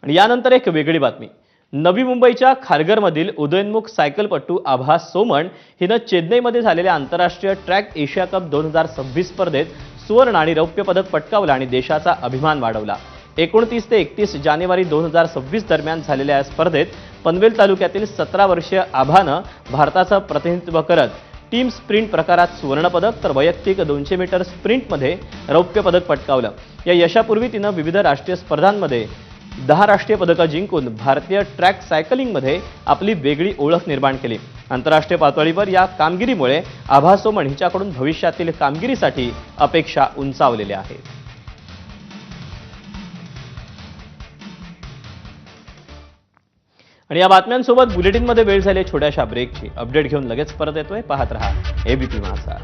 आणि यानंतर एक वेगळी बातमी। नवी मुंबईच्या खारघरमधील उदयोन्मुख सायकलपटू आभा सोमण हिनं चेन्नईमध्ये झालेल्या आंतरराष्ट्रीय ट्रॅक एशिया कप 2026 स्पर्धेत सुवर्ण आणि रौप्य पदक पटकावलं आणि देशाचा अभिमान वाढवला। 29 ते 31 जानेवारी 2026 दरम्यान झालेल्या या स्पर्धेत पनवेल तालुक्यातील 17 वर्षीय आभानं भारताचं प्रतिनिधित्व करत टीम स्प्रिंट प्रकारात सुवर्ण पदक तर वैयक्तिक 200 मीटर स्प्रिंटमध्ये रौप्य पदक पटकावलं। या यशापूर्वी तिनं विविध राष्ट्रीय स्पर्धांमध्ये 10 राष्ट्रीय पदकं जिंकून भारतीय ट्रॅक सायकलिंगमध्ये आपली वेगळी ओळख निर्माण केली। आंतरराष्ट्रीय पातळीवर या कामगिरीमुळे आभा सोमण हिच्याकडून भविष्यातील कामगिरीसाठी अपेक्षा उंचावलेल्या आहेत। आणि या बातम्यांसोबत बुलेटिनमध्ये वेळ झाली छोट्याशा ब्रेकची। अपडेट घेऊन लगेच परत येतोय। पाहत रहा एबीपी माझा।